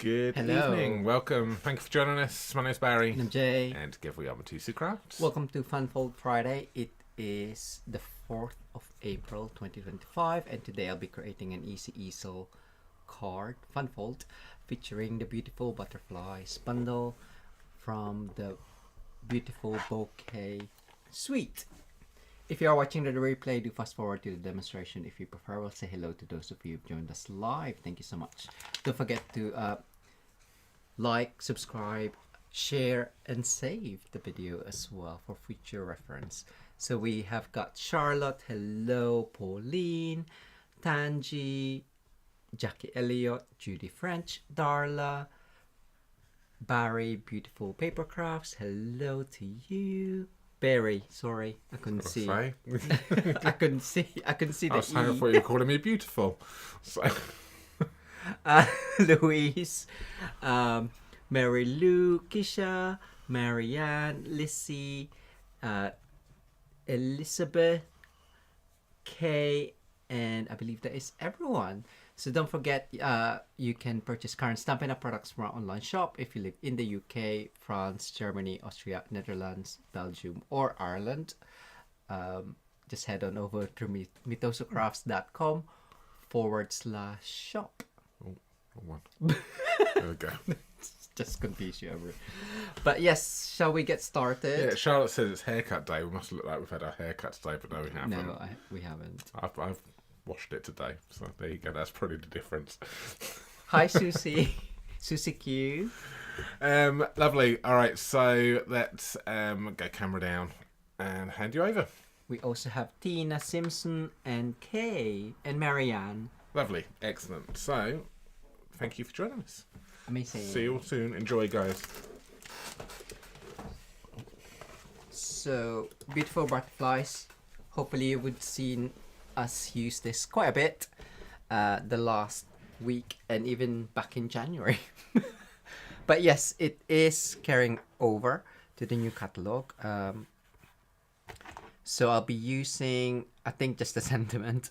Good Hello. evening. Welcome. Thank you for joining us. My name's Barry. And I'm Jay. And together we are Mitosu Crafts. Welcome to Fun Fold Friday. It is the 4th of April 2025, and today I'll be creating an easy easel card, Fun Fold, featuring the beautiful butterflies bundle from the beautiful bouquet suite. If you are watching the replay, do fast forward to the demonstration if you prefer. We'll say hello to those of you who've joined us live. Thank you so much. Don't forget to like, subscribe, share, and save the video as well for future reference. So we have got Charlotte, hello, Pauline, Tanji, Jackie Elliott, Judy French, Darla, Barry, beautiful Papercrafts, hello to you. Barry, sorry, I couldn't see. I couldn't see the I was saying I thought you were calling me beautiful. So. Louise, Mary Lou, Kisha, Marianne, Lissy, Elizabeth, Kay, and I believe that is everyone. So don't forget, you can purchase current Stampin Up products from our online shop if you live in the UK, France, Germany, Austria, Netherlands, Belgium, or Ireland. Just head on over to mitosocrafts.com/shop. Oh, wrong one. There we go. Just confuse you over it. But yes, shall we get started? Yeah, Charlotte says it's haircut day. We must look like we've had our haircut today, but no, we haven't. No, we haven't. I've washed it today, so there you go. That's probably the difference. Hi, Susie. Susie Q. Lovely. All right, so let's go camera down and hand you over. We also have Tina Simpson and Kay and Marianne. Lovely. Excellent. So, thank you for joining us. Amazing. See you all soon. Enjoy, guys. So, beautiful butterflies. Hopefully you would seen us use this quite a bit the last week and even back in January. But yes, it is carrying over to the new catalog. So I'll be using, I think, just the sentiment.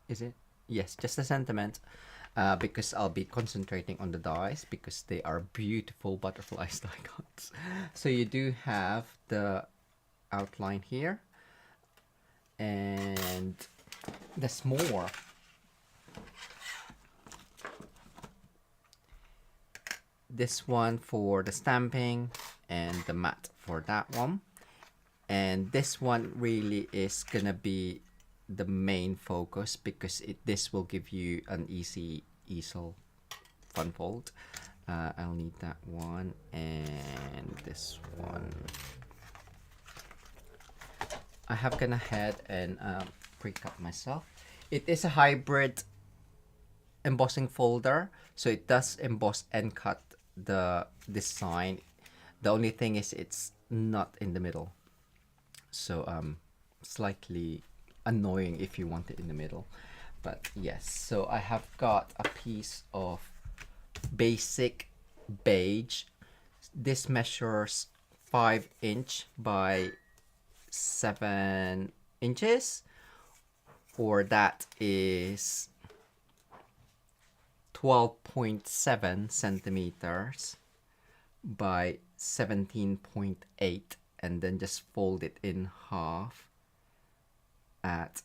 Is it? Yes, just the sentiment. Because I'll be concentrating on the dies because they are beautiful butterflies die cuts. So you do have the outline here. And there's more. This one for the stamping and the mat for that one. And this one really is gonna be the main focus because this will give you an easy easel fun fold. I'll need that one and this one. I have gone ahead and pre-cut myself. It is a hybrid embossing folder, so it does emboss and cut the design. The only thing is it's not in the middle, so slightly annoying if you want it in the middle. But yes, so I have got a piece of basic beige. This measures 5" by 7 inches, or that is 12.7 centimeters by 17.8, and then just fold it in half at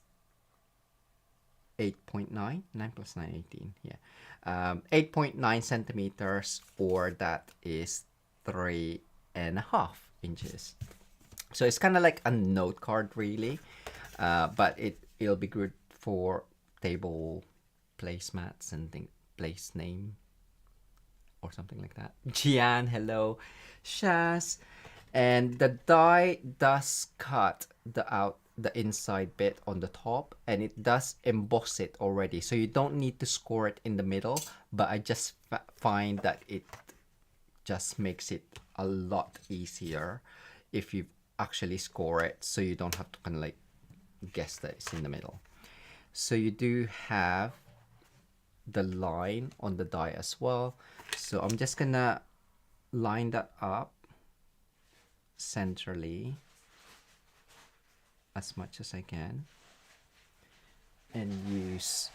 8.9. 9 plus 9, 18. Yeah, 8.9 centimeters, or that is 3.5 inches. So it's kind of like a note card, really, but it'll be good for table placemats and place name or something like that. Gian, hello. Shaz. And the die does cut the inside bit on the top, and it does emboss it already, so you don't need to score it in the middle, but I just find that it just makes it a lot easier if you actually score it, so you don't have to kind of like guess that it's in the middle. So you do have the line on the die as well, so I'm just gonna line that up centrally as much as I can and use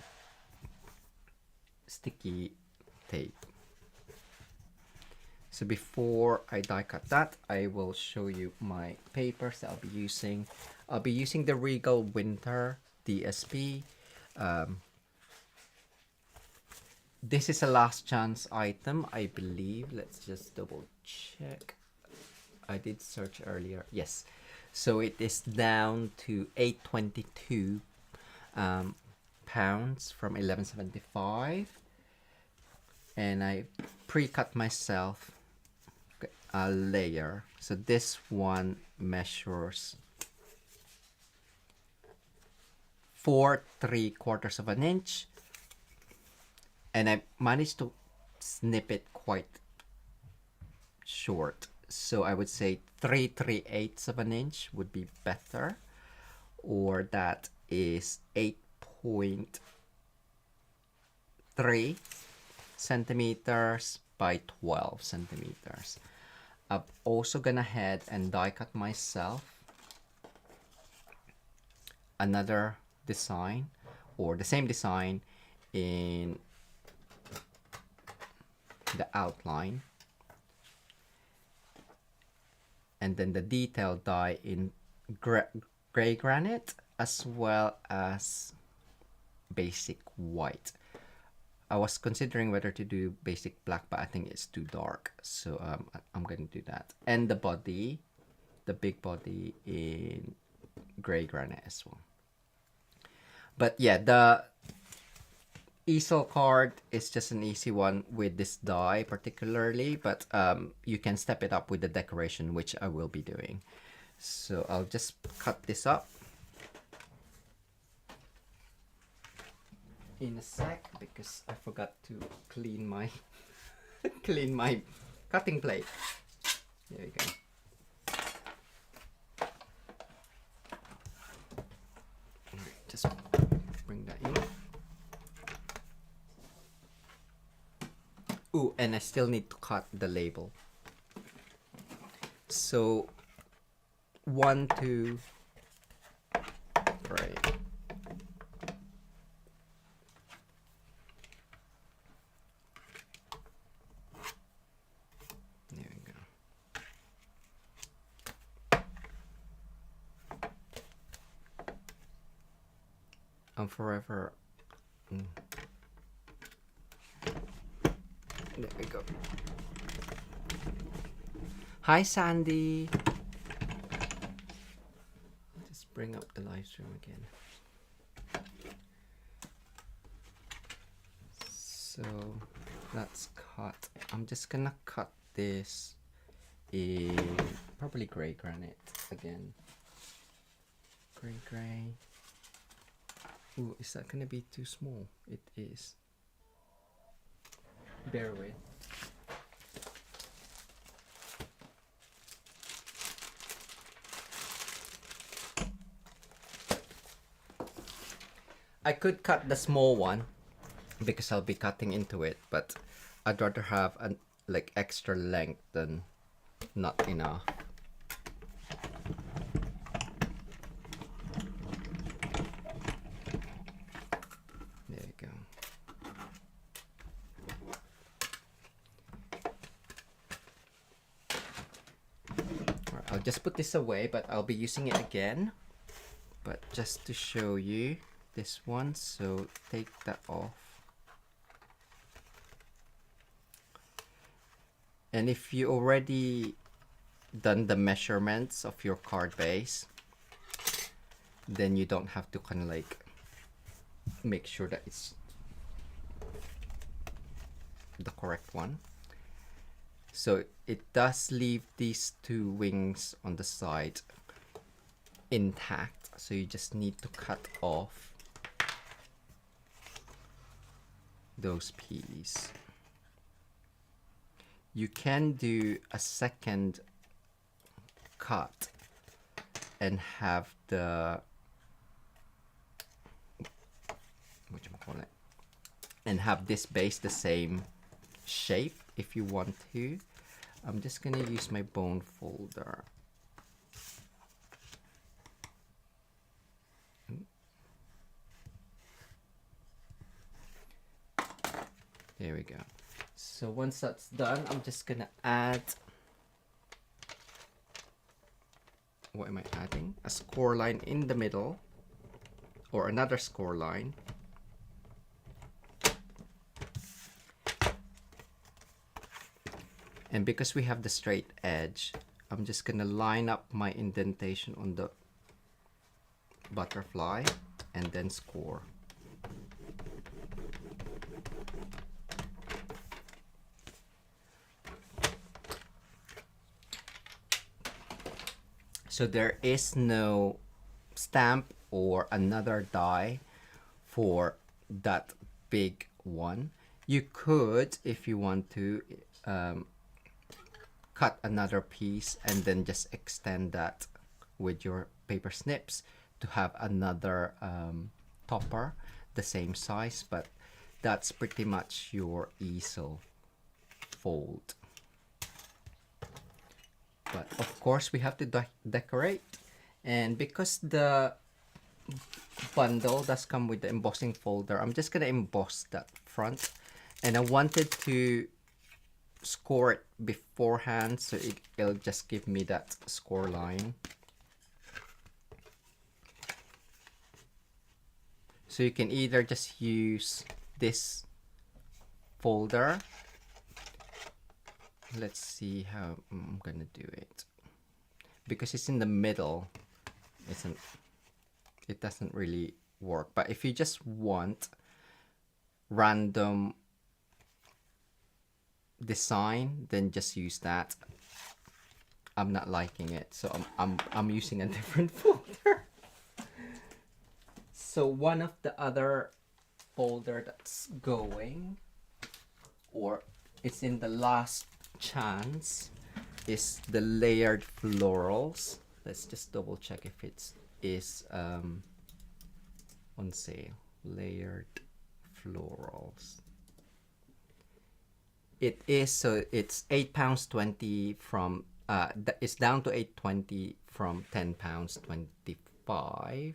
sticky tape So before I die cut that, I will show you my papers that I'll be using. I'll be using the Regal Winter DSP. This is a last chance item, I believe. Let's just double check. I did search earlier. Yes. So it is down to 822 pounds from 1175. And I pre-cut myself a layer. So this one measures 4 3/4 of an inch, and I managed to snip it quite short. So I would say 3 3/8 of an inch would be better, or that is 8.3 centimeters by 12 centimeters. I'm also gonna head and die cut myself another design, or the same design in the outline, and then the detail die in gray granite as well as basic white. I was considering whether to do basic black, but I think it's too dark, so I'm gonna do that. And the body, the big body, in gray granite as well. But yeah, the easel card is just an easy one with this die particularly, but you can step it up with the decoration, which I will be doing. So I'll just cut this up in a sec because I forgot to clean my clean my cutting plate. There you go. Just bring that in. Ooh, and I still need to cut the label. So 1, 2, 3. There we go. I'm forever. There we go. Hi, Sandy. Just bring up the live stream again. So that's cut. I'm just gonna cut this in probably gray granite again. Gray. Ooh, is that gonna be too small? It is. Bear with. I could cut the small one because I'll be cutting into it, but I'd rather have an like extra length than not enough. There you go. Alright, I'll just put this away, but I'll be using it again. But just to show you this one, so take that off. And if you already done the measurements of your card base, then you don't have to kind of like make sure that it's the correct one. So it does leave these two wings on the side intact, so you just need to cut off those pieces. You can do a second cut and have the whatchamacallit, and have this base the same shape if you want to. I'm just gonna use my bone folder. There we go. So once that's done, I'm just gonna add, what am I adding? A score line in the middle, or another score line. And because we have the straight edge, I'm just gonna line up my indentation on the butterfly and then score. So there is no stamp or another die for that big one. You could, if you want to, cut another piece and then just extend that with your paper snips to have another topper the same size, but that's pretty much your easel fold. But of course we have to decorate, and because the bundle does come with the embossing folder, I'm just gonna emboss that front, and I wanted to score it beforehand so it'll just give me that score line. So you can either just use this folder. Let's see how I'm gonna do it. Because it's in the middle, it doesn't really work. But if you just want random design, then just use that. I'm not liking it, so I'm using a different folder. So one of the other folder that's going, or it's in the last chance, is the layered florals. Let's just double check if it is on sale. Layered florals. It is, so it's £8.20 from it's down to £8.20 from £10.25.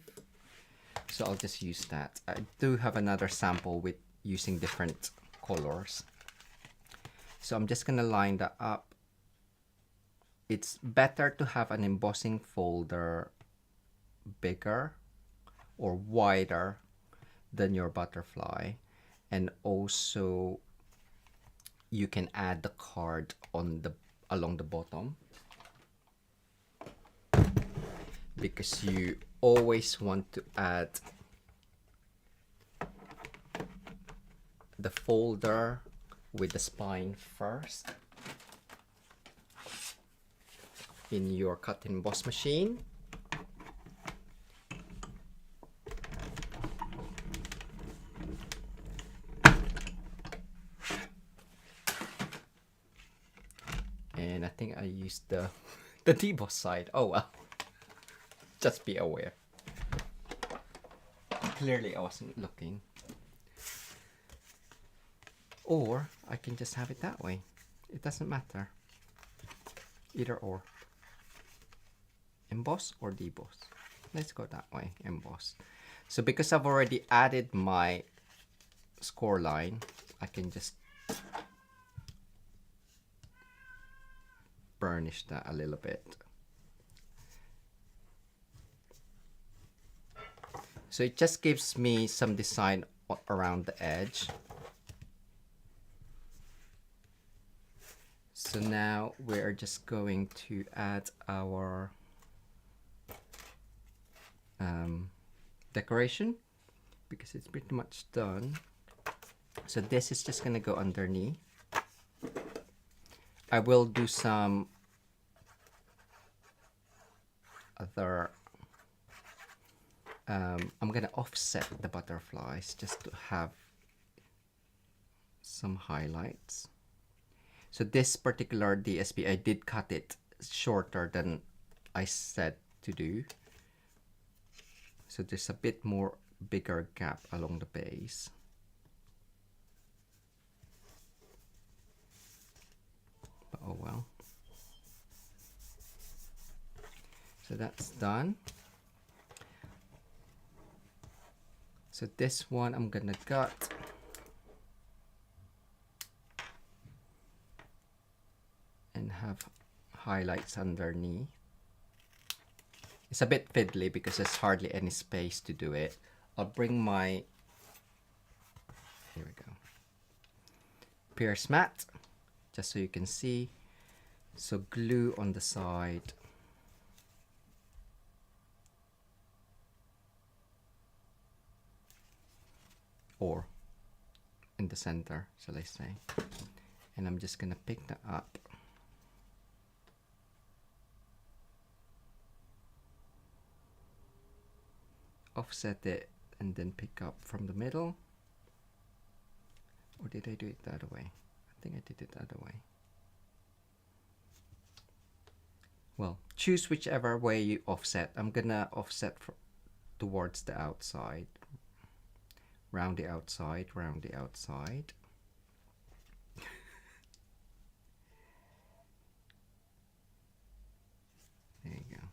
So I'll just use that. I do have another sample with using different colors. So I'm just gonna line that up. It's better to have an embossing folder bigger or wider than your butterfly, and also you can add the card on the along the bottom, because you always want to add the folder with the spine first in your cut and emboss machine. And I think I used the deboss side. Oh well. Just be aware. Clearly I wasn't looking. Or I can just have it that way. It doesn't matter. Either or. Emboss or deboss. Let's go that way. Emboss. So because I've already added my score line, I can just burnish that a little bit. So it just gives me some design around the edge. So now we're just going to add our decoration, because it's pretty much done. So this is just gonna go underneath. I will do some other I'm gonna offset the butterflies just to have some highlights. So this particular DSP, I did cut it shorter than I said to do. So there's a bit more bigger gap along the base. But oh well. So that's done. So this one I'm gonna cut. and have highlights underneath. It's a bit fiddly because there's hardly any space to do it. I'll bring my, here we go, pierce mat, just so you can see. So glue on the side. Or in the center, shall I say. And I'm just gonna pick that up. Offset it and then pick up from the middle. Or did I do it the other way? I think I did it the other way. Well, choose whichever way you offset. I'm gonna offset towards the outside. Round the outside, round the outside. There you go.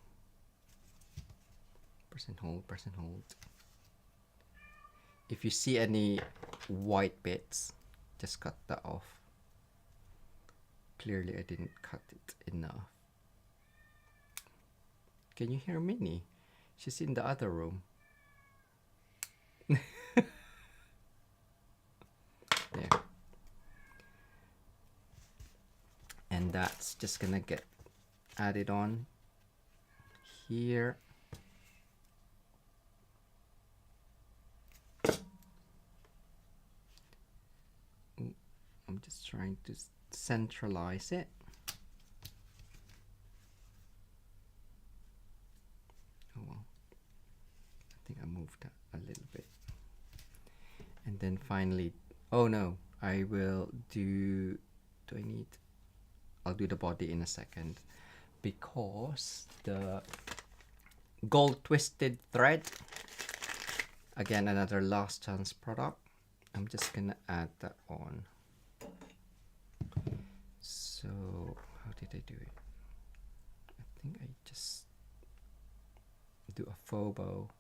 Press and hold, press and hold. If you see any white bits, just cut that off. Clearly I didn't cut it enough. Can you hear Minnie? She's in the other room. There. And that's just gonna get added on here. Ooh, I'm just trying to centralize it. Oh well, I think I moved that a little bit. And then finally, oh no, I will do I need, I'll do the body in a second, because the gold twisted thread, again another last chance product, I'm just gonna add that on. So how did I do it? I think I just do a faux bow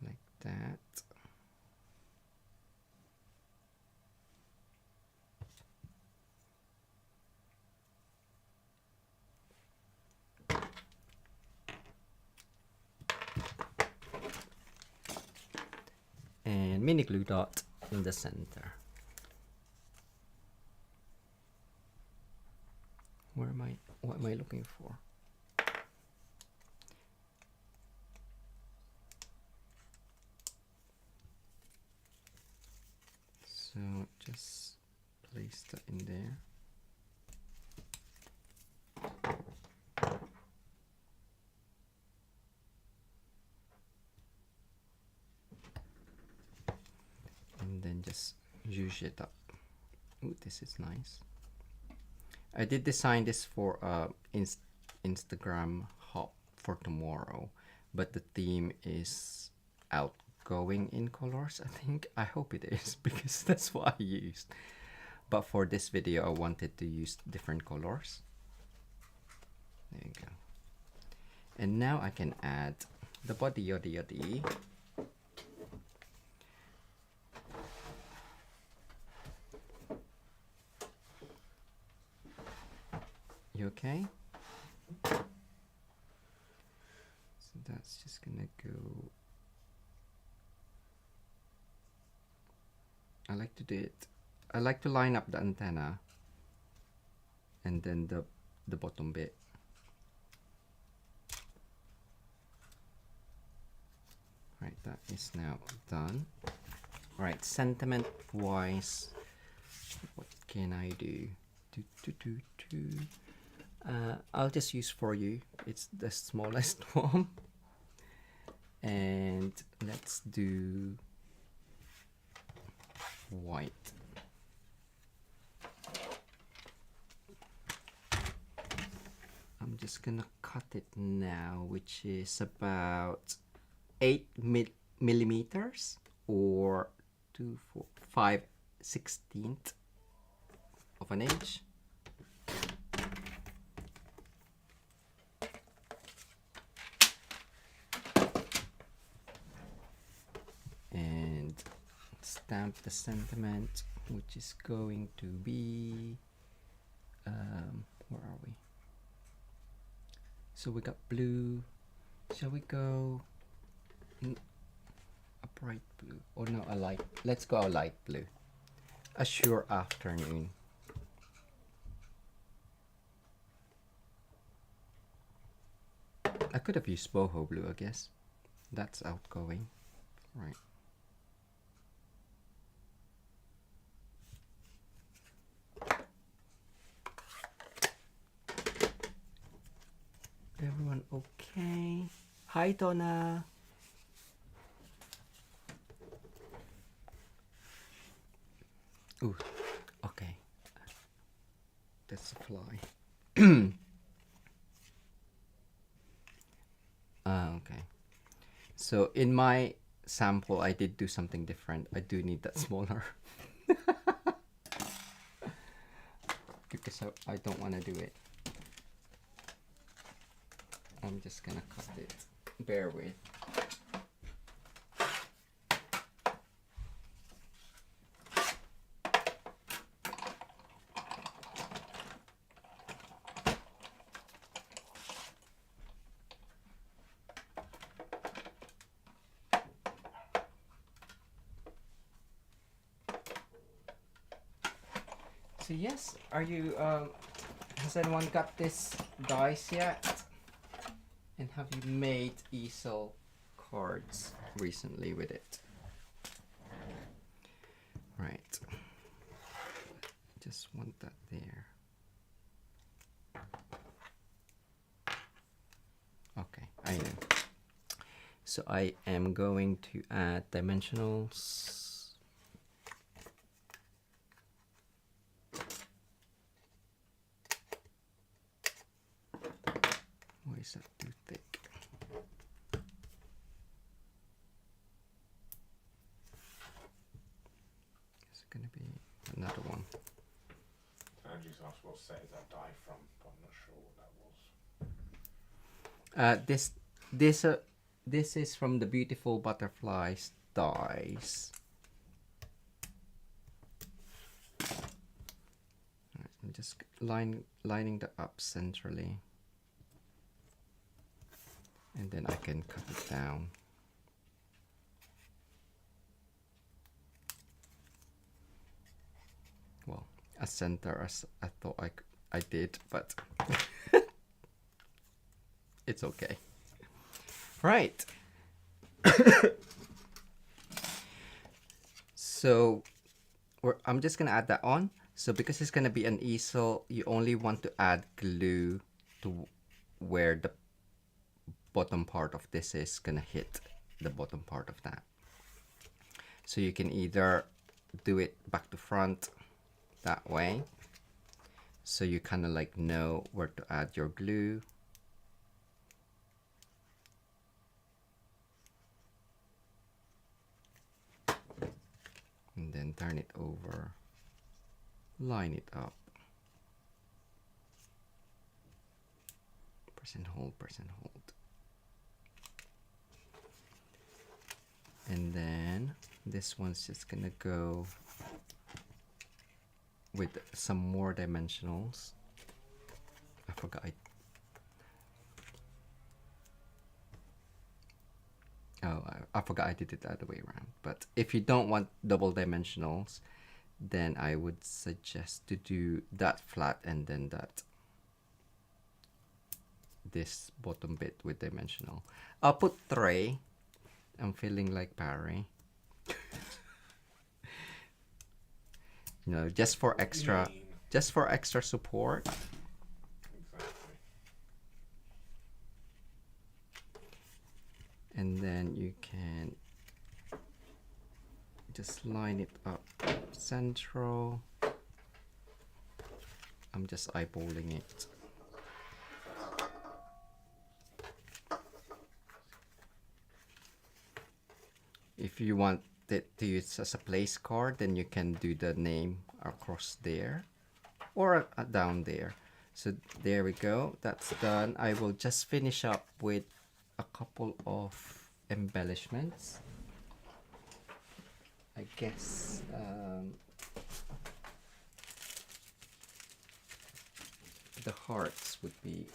like that. And mini glue dot in the center. Where am I? What am I looking for? So just place that in there. And then just use it up. Ooh, this is nice. I did design this for Instagram hop for tomorrow, but the theme is outgoing in colors, I think. I hope it is, because that's what I used. But for this video, I wanted to use different colors. There you go. And now I can add the body yoddy yoddy. You okay? So that's just gonna go. I like to do it. I like to line up the antenna and then the bottom bit. Right, that is now done. Right, sentiment wise, what can I do? I'll just use for you. It's the smallest one. And let's do white. I'm just gonna cut it now, which is about 8 millimeters or 5/16 of an inch. And stamp the sentiment. which is going to be, where are we? So we got blue. Shall we go a bright blue? Or no, a light. Let's go a light blue. A sure afternoon. I could have used boho blue, I guess. That's outgoing. Right. Everyone okay? Hi, Donna. Ooh, okay. That's a fly. Okay. So in my sample, I did do something different. I do need that smaller. Because I don't want to do it. I'm just gonna cut it. Bear with. So yes, are you, has anyone got this dice yet? And have you made easel cards recently with it? Right. Just want that there. Okay, I know. So I am going to add dimensionals. Why is that too thick? Is it gonna be another one? Andrew's asked what set is that die from, but I'm not sure what that was. This is from the Beautiful Butterflies dies. Right, I'm just lining the up centrally. And then I can cut it down. Well, as center as I thought I did, but it's okay. Right. So I'm just gonna add that on. So because it's gonna be an easel, you only want to add glue to where the bottom part of this is gonna hit the bottom part of that. So you can either do it back to front that way, so you kind of like know where to add your glue, and then turn it over, line it up, press and hold, press and hold. And then this one's just gonna go with some more dimensionals. I forgot I forgot I did it the other way around. But if you don't want double dimensionals, then I would suggest to do that flat and then this bottom bit with dimensional. I'll put 3. I'm feeling like Barry. You know, just for extra support. Exactly. And then you can just line it up central. I'm just eyeballing it. If you want it to use as a place card, then you can do the name across there or down there. So there we go, that's done. I will just finish up with a couple of embellishments. I guess the hearts would be...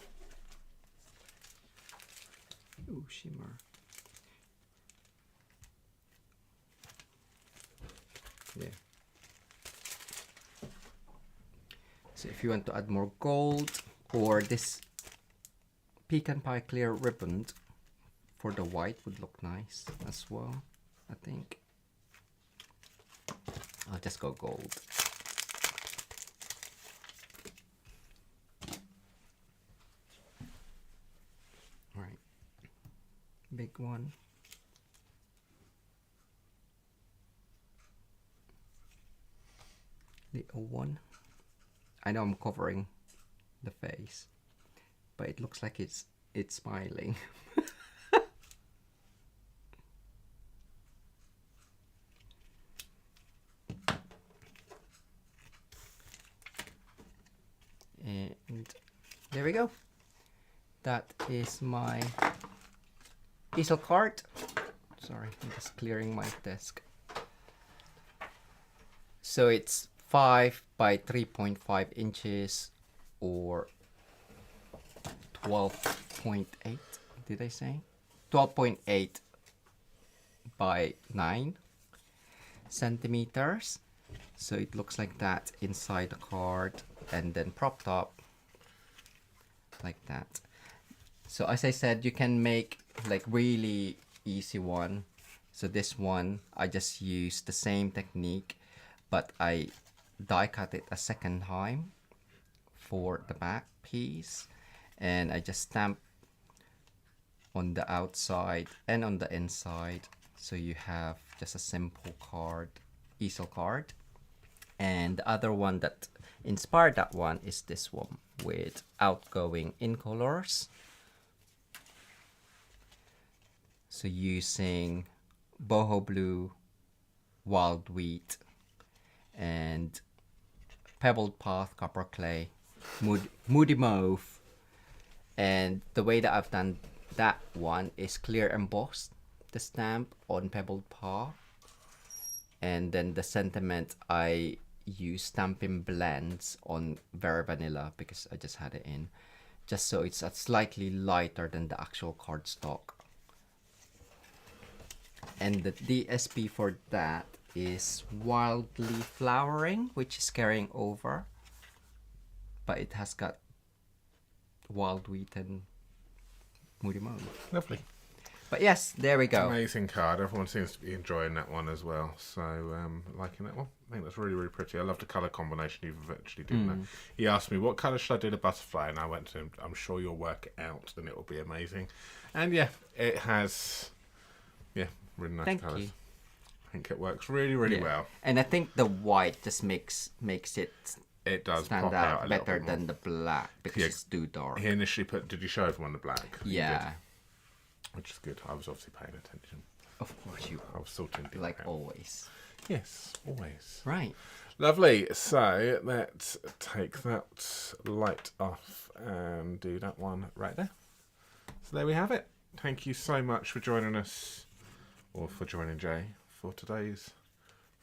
Ooh, shimmer. Yeah. So if you want to add more gold, or this pecan pie clear ribbon for the white would look nice as well, I think. I'll just go gold. All right, big one. Little one. I know I'm covering the face, but it looks like it's smiling. And there we go. That is my easel card. Sorry, I'm just clearing my desk. So it's 5 by 3.5 inches or 12.8, did I say? 12.8 by 9 centimeters. So it looks like that inside the card, and then propped up like that. So as I said, you can make like really easy one. So this one, I just used the same technique, but I die cut it a second time for the back piece, and I just stamp on the outside and on the inside, so you have just a simple card, easel card. And the other one that inspired that one is this one with outgoing incolors. So using boho blue, wild wheat, and pebbled path, copper clay, moody mauve. And the way that I've done that one is clear embossed the stamp on pebbled path, and then the sentiment I use Stampin' blends on Very Vanilla because I just had it in, just so it's slightly lighter than the actual cardstock. And the DSP for that is Wildly Flowering, which is carrying over, but it has got wild wheat and moody mauve. Lovely. But yes, there we go. Amazing card. Everyone seems to be enjoying that one as well. So liking that one. I think that's really, really pretty. I love the colour combination you've actually done there. He asked me, what colour should I do the butterfly? And I went to him, I'm sure you'll work it out and it will be amazing. And yeah, it has, yeah, really nice Thank colours. you. I think it works really, really well. And I think the white just makes it does stand pop out a little better bit more than the black because it's too dark. He initially put, did you show everyone the black? Yeah. Which is good. I was obviously paying attention. Of course you I was sorting things like out. always. Yes, always. Right. Lovely. So let's take that light off and do that one right there. So there we have it. Thank you so much for joining us, or for joining Jay, for today's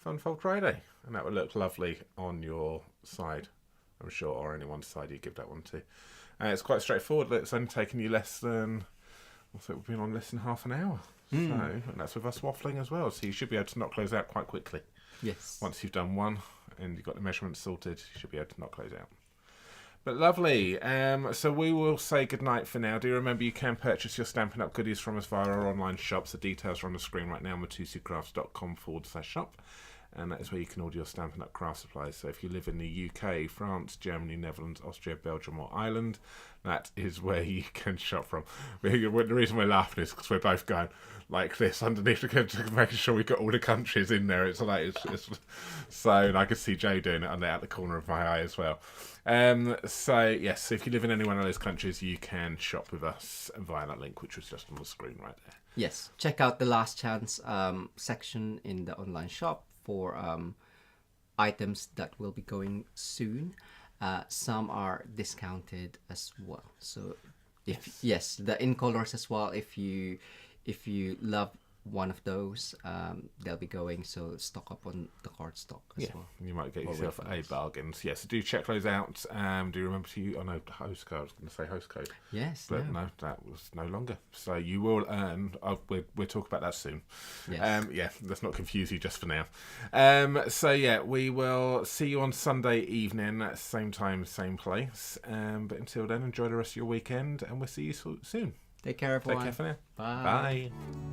Fun Fold Friday. And that would look lovely on your side, I'm sure, or anyone's side you give that one to. It's quite straightforward. It's only taken you less than, so we've been on less than half an hour. So, and that's with us waffling as well. So you should be able to knock those out quite quickly. Yes. Once you've done one and you've got the measurements sorted, you should be able to knock those out. But lovely. So we will say goodnight for now. Do remember you can purchase your Stampin' Up goodies from us via our online shops. The details are on the screen right now, mitosucrafts.com/shop. And that is where you can order your Stampin' Up craft supplies. So if you live in the UK, France, Germany, Netherlands, Austria, Belgium or Ireland, that is where you can shop from. The reason we're laughing is because we're both going like this underneath the making sure we've got all the countries in there. It's like it's so, and I can see Jay doing it out the corner of my eye as well. So yes, if you live in any one of those countries, you can shop with us via that link, which was just on the screen right there. Yes. Check out the last chance section in the online shop for items that will be going soon. Some are discounted as well. So if yes, the in colors as well. If you love one of those, they'll be going. So stock up on the card stock as well. You might get Or yourself a bargain. So, so do check those out. Do remember to host code. I was going to say host code. Yes, but no, that was no longer. So you will earn. We'll talk about that soon. Yes. Let's not confuse you just for now. We will see you on Sunday evening, same time, same place. But until then, enjoy the rest of your weekend, and we'll see you soon. Take care, everyone. Take care for now. Bye. Bye.